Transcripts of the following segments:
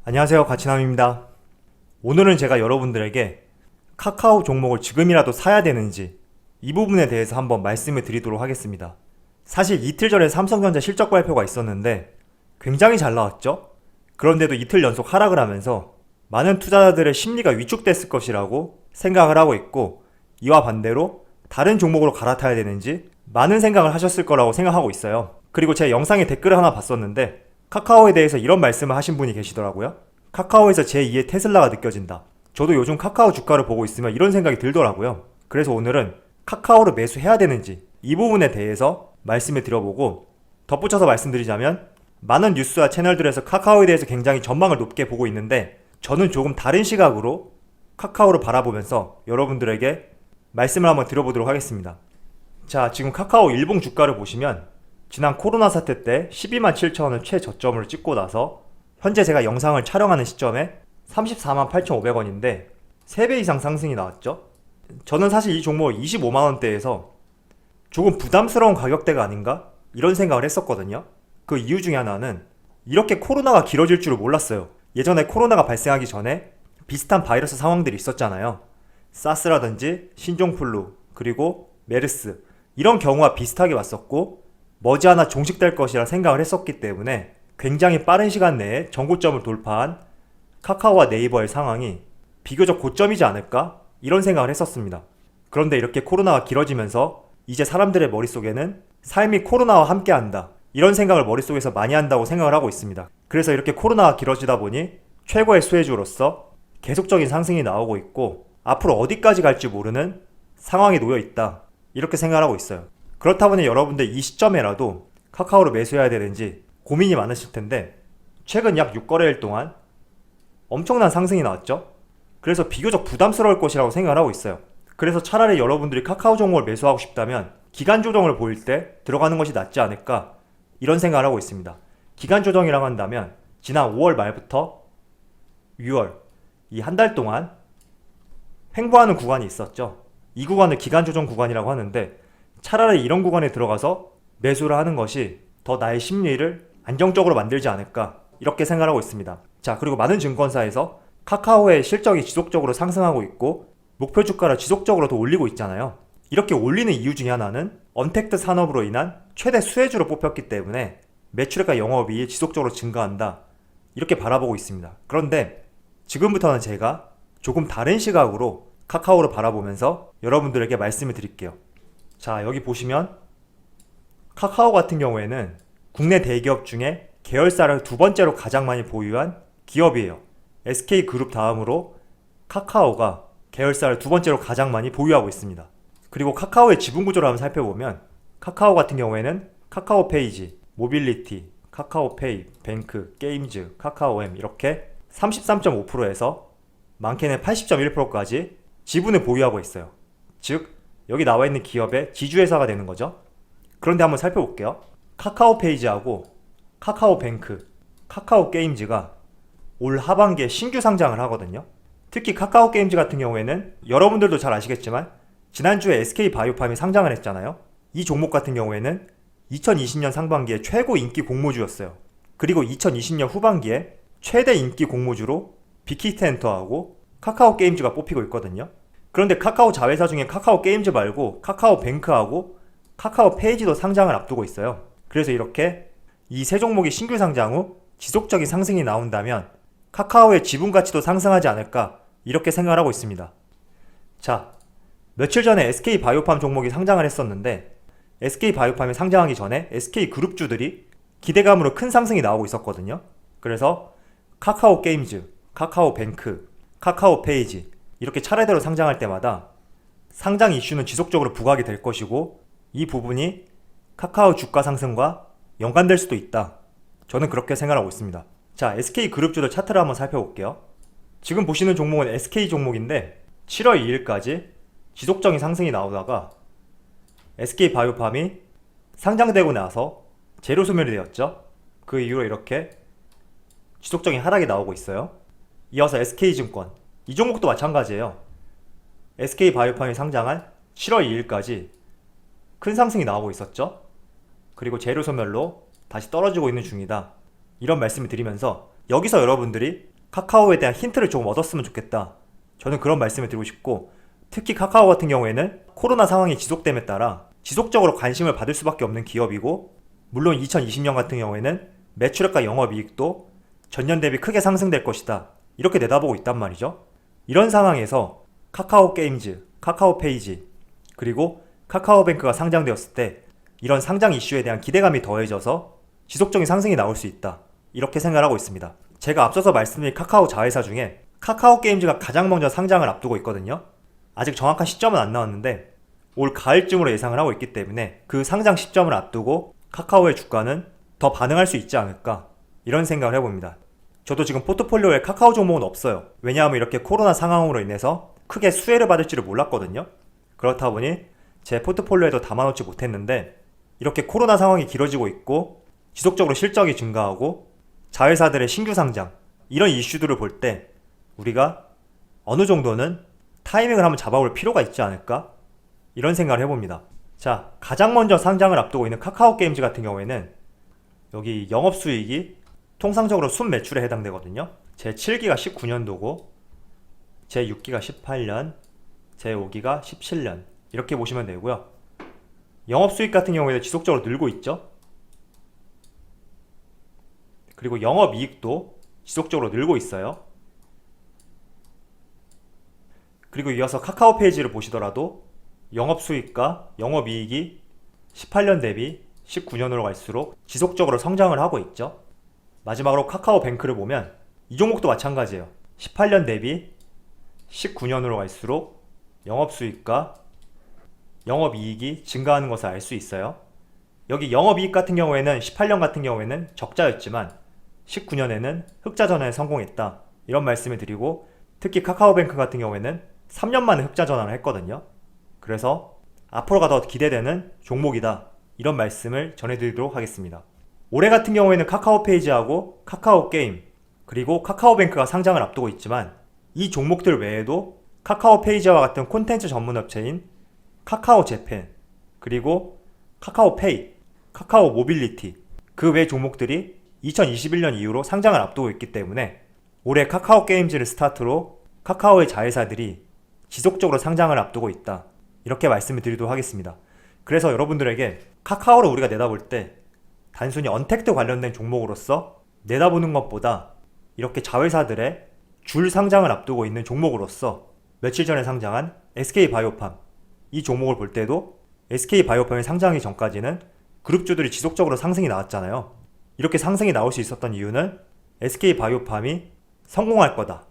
안녕하세요, 가치남입니다. 오늘은 제가 여러분들에게 카카오 종목을 지금이라도 사야 되는지 이 부분에 대해서 한번 말씀을 드리도록 하겠습니다. 사실 이틀 전에 삼성전자 실적 발표가 있었는데 굉장히 잘 나왔죠? 그런데도 이틀 연속 하락을 하면서 많은 투자자들의 심리가 위축됐을 것이라고 생각을 하고 있고, 이와 반대로 다른 종목으로 갈아타야 되는지 많은 생각을 하셨을 거라고 생각하고 있어요. 그리고 제 영상에 댓글을 하나 봤었는데 카카오에 대해서 이런 말씀을 하신 분이 계시더라고요. 카카오에서 제2의 테슬라가 느껴진다. 저도 요즘 카카오 주가를 보고 있으면 이런 생각이 들더라고요. 그래서 오늘은 카카오를 매수해야 되는지 이 부분에 대해서 말씀을 드려보고, 덧붙여서 말씀드리자면 많은 뉴스와 채널들에서 카카오에 대해서 굉장히 전망을 높게 보고 있는데 저는 조금 다른 시각으로 카카오를 바라보면서 여러분들에게 말씀을 한번 드려보도록 하겠습니다. 자, 지금 카카오 일봉 주가를 보시면 지난 코로나 사태 때 12만 7천원을 최저점으로 찍고 나서 현재 제가 영상을 촬영하는 시점에 34만 8,500원인데 3배 이상 상승이 나왔죠. 저는 사실 이 종목을 25만원대에서 조금 부담스러운 가격대가 아닌가? 이런 생각을 했었거든요. 그 이유 중에 하나는 이렇게 코로나가 길어질 줄을 몰랐어요. 예전에 코로나가 발생하기 전에 비슷한 바이러스 상황들이 있었잖아요. 사스라든지 신종플루, 그리고 메르스, 이런 경우와 비슷하게 왔었고 머지않아 종식될 것이라 생각을 했었기 때문에 굉장히 빠른 시간 내에 전고점을 돌파한 카카오와 네이버의 상황이 비교적 고점이지 않을까? 이런 생각을 했었습니다. 그런데 이렇게 코로나가 길어지면서 이제 사람들의 머릿속에는 삶이 코로나와 함께한다, 이런 생각을 머릿속에서 많이 한다고 생각을 하고 있습니다. 그래서 이렇게 코로나가 길어지다 보니 최고의 수혜주로서 계속적인 상승이 나오고 있고 앞으로 어디까지 갈지 모르는 상황에 놓여 있다, 이렇게 생각을 하고 있어요. 그렇다 보니 여러분들 이 시점에라도 카카오를 매수해야 되는지 고민이 많으실 텐데 최근 약 6거래일 동안 엄청난 상승이 나왔죠. 그래서 비교적 부담스러울 것이라고 생각을 하고 있어요. 그래서 차라리 여러분들이 카카오 종목을 매수하고 싶다면 기간 조정을 보일 때 들어가는 것이 낫지 않을까, 이런 생각을 하고 있습니다. 기간 조정이라고 한다면 지난 5월 말부터 6월 이 한 달 동안 횡보하는 구간이 있었죠. 이 구간을 기간 조정 구간이라고 하는데 차라리 이런 구간에 들어가서 매수를 하는 것이 더 나의 심리를 안정적으로 만들지 않을까, 이렇게 생각하고 있습니다. 자, 그리고 많은 증권사에서 카카오의 실적이 지속적으로 상승하고 있고 목표 주가를 지속적으로 더 올리고 있잖아요. 이렇게 올리는 이유 중에 하나는 언택트 산업으로 인한 최대 수혜주로 뽑혔기 때문에 매출액과 영업이익이 지속적으로 증가한다, 이렇게 바라보고 있습니다. 그런데 지금부터는 제가 조금 다른 시각으로 카카오를 바라보면서 여러분들에게 말씀을 드릴게요. 자, 여기 보시면 카카오 같은 경우에는 국내 대기업 중에 계열사를 두 번째로 가장 많이 보유한 기업이에요. SK그룹 다음으로 카카오가 계열사를 두 번째로 가장 많이 보유하고 있습니다. 그리고 카카오의 지분 구조를 한번 살펴보면 카카오 같은 경우에는 카카오 페이지, 모빌리티, 카카오페이, 뱅크, 게임즈, 카카오엠 이렇게 33.5%에서 많게는 80.1%까지 지분을 보유하고 있어요. 즉 여기 나와 있는 기업의 지주회사가 되는 거죠. 그런데 한번 살펴볼게요. 카카오 페이지하고 카카오뱅크, 카카오 게임즈가 올 하반기에 신규 상장을 하거든요. 특히 카카오 게임즈 같은 경우에는 여러분들도 잘 아시겠지만 지난주에 SK바이오팜이 상장을 했잖아요. 이 종목 같은 경우에는 2020년 상반기에 최고 인기 공모주였어요. 그리고 2020년 후반기에 최대 인기 공모주로 빅히트엔터하고 카카오 게임즈가 뽑히고 있거든요. 그런데 카카오 자회사 중에 카카오 게임즈 말고 카카오 뱅크하고 카카오 페이지도 상장을 앞두고 있어요. 그래서 이렇게 이 세 종목이 신규 상장 후 지속적인 상승이 나온다면 카카오의 지분 가치도 상승하지 않을까, 이렇게 생각을 하고 있습니다. 자, 며칠 전에 SK바이오팜 종목이 상장을 했었는데 SK바이오팜이 상장하기 전에 SK그룹주들이 기대감으로 큰 상승이 나오고 있었거든요. 그래서 카카오 게임즈, 카카오 뱅크, 카카오 페이지 이렇게 차례대로 상장할 때마다 상장 이슈는 지속적으로 부각이 될 것이고 이 부분이 카카오 주가 상승과 연관될 수도 있다, 저는 그렇게 생각하고 있습니다. 자, SK그룹주들 차트를 한번 살펴볼게요. 지금 보시는 종목은 SK 종목인데 7월 2일까지 지속적인 상승이 나오다가 SK바이오팜이 상장되고 나서 재료 소멸이 되었죠. 그 이후로 이렇게 지속적인 하락이 나오고 있어요. 이어서 SK증권, 이 종목도 마찬가지예요. SK바이오팜이 상장한 7월 2일까지 큰 상승이 나오고 있었죠. 그리고 재료 소멸로 다시 떨어지고 있는 중이다, 이런 말씀을 드리면서 여기서 여러분들이 카카오에 대한 힌트를 조금 얻었으면 좋겠다. 저는 그런 말씀을 드리고 싶고, 특히 카카오 같은 경우에는 코로나 상황이 지속됨에 따라 지속적으로 관심을 받을 수밖에 없는 기업이고, 물론 2020년 같은 경우에는 매출액과 영업이익도 전년 대비 크게 상승될 것이다. 이렇게 내다보고 있단 말이죠. 이런 상황에서 카카오 게임즈, 카카오 페이지, 그리고 카카오뱅크가 상장되었을 때 이런 상장 이슈에 대한 기대감이 더해져서 지속적인 상승이 나올 수 있다. 이렇게 생각하고 있습니다. 제가 앞서서 말씀드린 카카오 자회사 중에 카카오 게임즈가 가장 먼저 상장을 앞두고 있거든요. 아직 정확한 시점은 안 나왔는데 올 가을쯤으로 예상을 하고 있기 때문에 그 상장 시점을 앞두고 카카오의 주가는 더 반응할 수 있지 않을까, 이런 생각을 해봅니다. 저도 지금 포트폴리오에 카카오 종목은 없어요. 왜냐하면 이렇게 코로나 상황으로 인해서 크게 수혜를 받을지를 몰랐거든요. 그렇다 보니 제 포트폴리오에도 담아놓지 못했는데, 이렇게 코로나 상황이 길어지고 있고 지속적으로 실적이 증가하고 자회사들의 신규 상장, 이런 이슈들을 볼 때 우리가 어느 정도는 타이밍을 한번 잡아볼 필요가 있지 않을까, 이런 생각을 해봅니다. 자, 가장 먼저 상장을 앞두고 있는 카카오 게임즈 같은 경우에는 여기 영업수익이 통상적으로 순매출에 해당되거든요. 제 7기가 19년도고 제 6기가 18년, 제 5기가 17년, 이렇게 보시면 되고요. 영업수익 같은 경우에도 지속적으로 늘고 있죠. 그리고 영업이익도 지속적으로 늘고 있어요. 그리고 이어서 카카오 페이지를 보시더라도 영업수익과 영업이익이 18년 대비 19년으로 갈수록 지속적으로 성장을 하고 있죠. 마지막으로 카카오뱅크를 보면 이 종목도 마찬가지예요. 18년 대비 19년으로 갈수록 영업수익과 영업이익이 증가하는 것을 알 수 있어요. 여기 영업이익 같은 경우에는 18년 같은 경우에는 적자였지만 19년에는 흑자 전환에 성공했다, 이런 말씀을 드리고, 특히 카카오뱅크 같은 경우에는 3년 만에 흑자 전환을 했거든요. 그래서 앞으로가 더 기대되는 종목이다, 이런 말씀을 전해드리도록 하겠습니다. 올해 같은 경우에는 카카오 페이지하고 카카오 게임, 그리고 카카오뱅크가 상장을 앞두고 있지만 이 종목들 외에도 카카오 페이지와 같은 콘텐츠 전문 업체인 카카오 재팬, 그리고 카카오 페이, 카카오 모빌리티, 그 외 종목들이 2021년 이후로 상장을 앞두고 있기 때문에 올해 카카오 게임즈를 스타트로 카카오의 자회사들이 지속적으로 상장을 앞두고 있다, 이렇게 말씀을 드리도록 하겠습니다. 그래서 여러분들에게 카카오를 우리가 내다볼 때 단순히 언택트 관련된 종목으로서 내다보는 것보다 이렇게 자회사들의 줄 상장을 앞두고 있는 종목으로서 며칠 전에 상장한 SK바이오팜, 이 종목을 볼 때도 SK바이오팜이 상장하기 전까지는 그룹주들이 지속적으로 상승이 나왔잖아요. 이렇게 상승이 나올 수 있었던 이유는 SK바이오팜이 성공할 거다,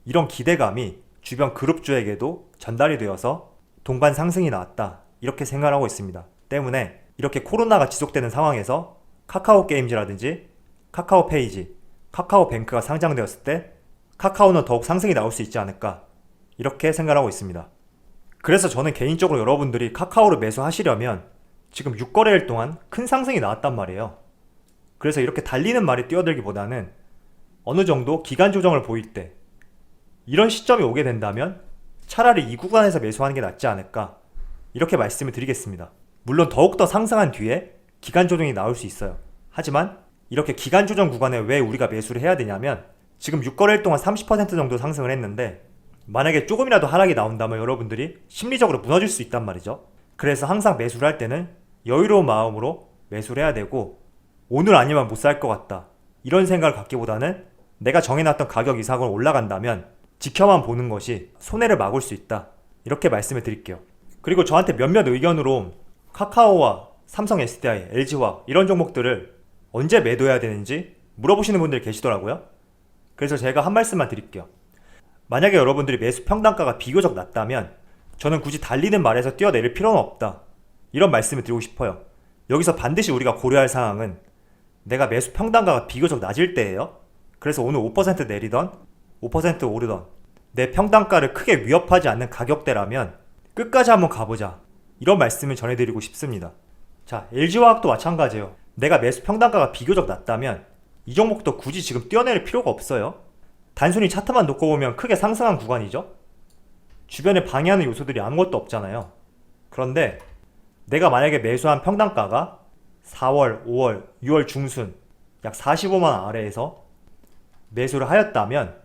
이런 기대감이 주변 그룹주에게도 전달이 되어서 동반 상승이 나왔다, 이렇게 생각하고 있습니다. 때문에 이렇게 코로나가 지속되는 상황에서 카카오 게임즈라든지 카카오 페이지, 카카오뱅크가 상장되었을 때 카카오는 더욱 상승이 나올 수 있지 않을까, 이렇게 생각하고 있습니다. 그래서 저는 개인적으로 여러분들이 카카오를 매수하시려면 지금 6거래일 동안 큰 상승이 나왔단 말이에요. 그래서 이렇게 달리는 말에 뛰어들기보다는 어느 정도 기간 조정을 보일 때, 이런 시점이 오게 된다면 차라리 이 구간에서 매수하는 게 낫지 않을까, 이렇게 말씀을 드리겠습니다. 물론 더욱더 상승한 뒤에 기간 조정이 나올 수 있어요. 하지만 이렇게 기간 조정 구간에 왜 우리가 매수를 해야 되냐면, 지금 6거래일 동안 30% 정도 상승을 했는데 만약에 조금이라도 하락이 나온다면 여러분들이 심리적으로 무너질 수 있단 말이죠. 그래서 항상 매수를 할 때는 여유로운 마음으로 매수를 해야 되고, 오늘 아니면 못 살 것 같다, 이런 생각을 갖기보다는 내가 정해놨던 가격 이상으로 올라간다면 지켜만 보는 것이 손해를 막을 수 있다, 이렇게 말씀을 드릴게요. 그리고 저한테 몇몇 의견으로 카카오와 삼성 SDI, LG화학 이런 종목들을 언제 매도해야 되는지 물어보시는 분들이 계시더라고요. 그래서 제가 한 말씀만 드릴게요. 만약에 여러분들이 매수 평단가가 비교적 낮다면 저는 굳이 달리는 말에서 뛰어내릴 필요는 없다, 이런 말씀을 드리고 싶어요. 여기서 반드시 우리가 고려할 사항은 내가 매수 평단가가 비교적 낮을 때예요. 그래서 오늘 5% 내리던 5% 오르던 내 평단가를 크게 위협하지 않는 가격대라면 끝까지 한번 가보자, 이런 말씀을 전해드리고 싶습니다. 자, LG화학도 마찬가지예요. 내가 매수 평단가가 비교적 낮다면 이 종목도 굳이 지금 뛰어내릴 필요가 없어요. 단순히 차트만 놓고 보면 크게 상승한 구간이죠. 주변에 방해하는 요소들이 아무것도 없잖아요. 그런데 내가 만약에 매수한 평단가가 4월, 5월, 6월 중순 약 45만원 아래에서 매수를 하였다면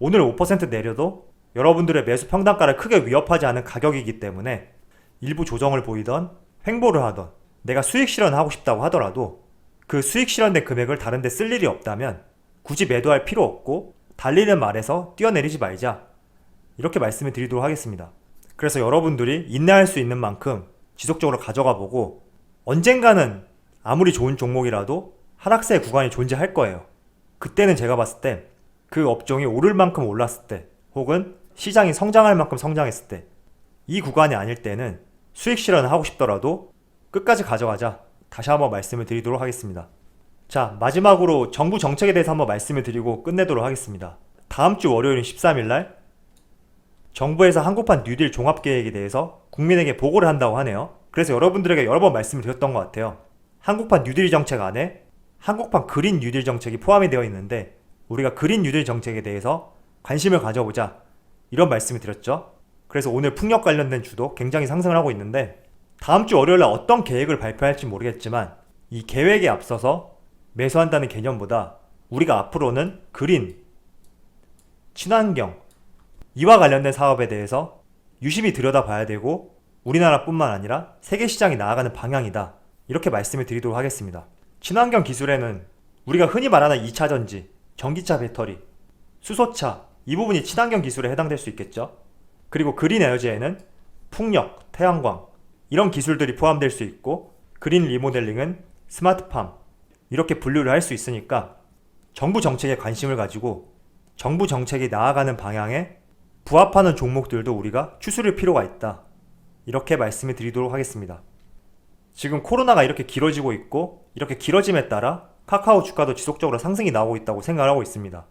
오늘 5% 내려도 여러분들의 매수 평단가를 크게 위협하지 않은 가격이기 때문에 일부 조정을 보이던 횡보를 하던 내가 수익 실현하고 싶다고 하더라도 그 수익 실현된 금액을 다른 데 쓸 일이 없다면 굳이 매도할 필요 없고 달리는 말에서 뛰어내리지 말자, 이렇게 말씀을 드리도록 하겠습니다. 그래서 여러분들이 인내할 수 있는 만큼 지속적으로 가져가 보고 언젠가는 아무리 좋은 종목이라도 하락세의 구간이 존재할 거예요. 그때는 제가 봤을 때 그 업종이 오를 만큼 올랐을 때 혹은 시장이 성장할 만큼 성장했을 때, 이 구간이 아닐 때는 수익 실현을 하고 싶더라도 끝까지 가져가자, 다시 한번 말씀을 드리도록 하겠습니다. 자, 마지막으로 정부 정책에 대해서 한번 말씀을 드리고 끝내도록 하겠습니다. 다음 주 월요일인 13일날 정부에서 한국판 뉴딜 종합계획에 대해서 국민에게 보고를 한다고 하네요. 그래서 여러분들에게 여러 번 말씀을 드렸던 것 같아요. 한국판 뉴딜 정책 안에 한국판 그린 뉴딜 정책이 포함이 되어 있는데 우리가 그린 뉴딜 정책에 대해서 관심을 가져보자, 이런 말씀을 드렸죠. 그래서 오늘 풍력 관련된 주도 굉장히 상승을 하고 있는데 다음 주 월요일날 어떤 계획을 발표할지 모르겠지만 이 계획에 앞서서 매수한다는 개념보다 우리가 앞으로는 그린, 친환경, 이와 관련된 사업에 대해서 유심히 들여다봐야 되고 우리나라뿐만 아니라 세계 시장이 나아가는 방향이다, 이렇게 말씀을 드리도록 하겠습니다. 친환경 기술에는 우리가 흔히 말하는 2차전지, 전기차 배터리, 수소차, 이 부분이 친환경 기술에 해당될 수 있겠죠. 그리고 그린 에너지에는 풍력, 태양광, 이런 기술들이 포함될 수 있고 그린 리모델링은 스마트팜, 이렇게 분류를 할 수 있으니까 정부 정책에 관심을 가지고 정부 정책이 나아가는 방향에 부합하는 종목들도 우리가 추스릴 필요가 있다, 이렇게 말씀을 드리도록 하겠습니다. 지금 코로나가 이렇게 길어지고 있고 이렇게 길어짐에 따라 카카오 주가도 지속적으로 상승이 나오고 있다고 생각하고 있습니다.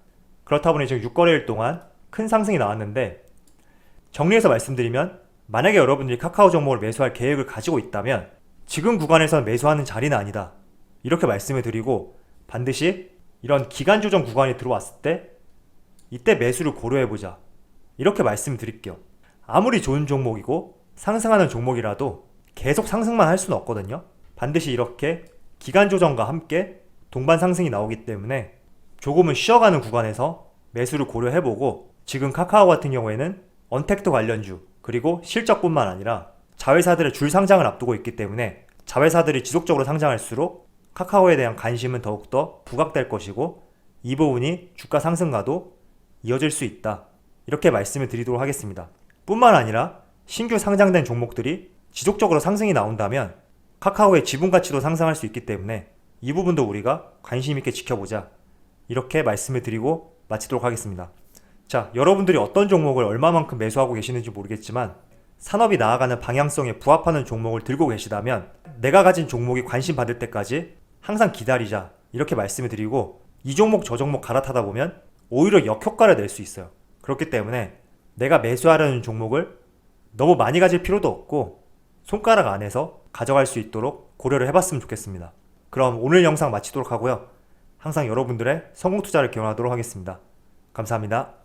그렇다 보니 지금 6거래일 동안 큰 상승이 나왔는데, 정리해서 말씀드리면 만약에 여러분들이 카카오 종목을 매수할 계획을 가지고 있다면 지금 구간에서 매수하는 자리는 아니다, 이렇게 말씀을 드리고 반드시 이런 기간 조정 구간이 들어왔을 때 이때 매수를 고려해보자, 이렇게 말씀을 드릴게요. 아무리 좋은 종목이고 상승하는 종목이라도 계속 상승만 할 수는 없거든요. 반드시 이렇게 기간 조정과 함께 동반 상승이 나오기 때문에 조금은 쉬어가는 구간에서 매수를 고려해보고, 지금 카카오 같은 경우에는 언택트 관련주 그리고 실적뿐만 아니라 자회사들의 줄 상장을 앞두고 있기 때문에 자회사들이 지속적으로 상장할수록 카카오에 대한 관심은 더욱더 부각될 것이고 이 부분이 주가 상승과도 이어질 수 있다, 이렇게 말씀을 드리도록 하겠습니다. 뿐만 아니라 신규 상장된 종목들이 지속적으로 상승이 나온다면 카카오의 지분가치도 상승할 수 있기 때문에 이 부분도 우리가 관심 있게 지켜보자, 이렇게 말씀을 드리고 마치도록 하겠습니다. 자, 여러분들이 어떤 종목을 얼마만큼 매수하고 계시는지 모르겠지만 산업이 나아가는 방향성에 부합하는 종목을 들고 계시다면 내가 가진 종목이 관심 받을 때까지 항상 기다리자, 이렇게 말씀을 드리고 이 종목 저 종목 갈아타다 보면 오히려 역효과를 낼 수 있어요. 그렇기 때문에 내가 매수하려는 종목을 너무 많이 가질 필요도 없고 손가락 안에서 가져갈 수 있도록 고려를 해봤으면 좋겠습니다. 그럼 오늘 영상 마치도록 하고요. 항상 여러분들의 성공 투자를 기원하도록 하겠습니다. 감사합니다.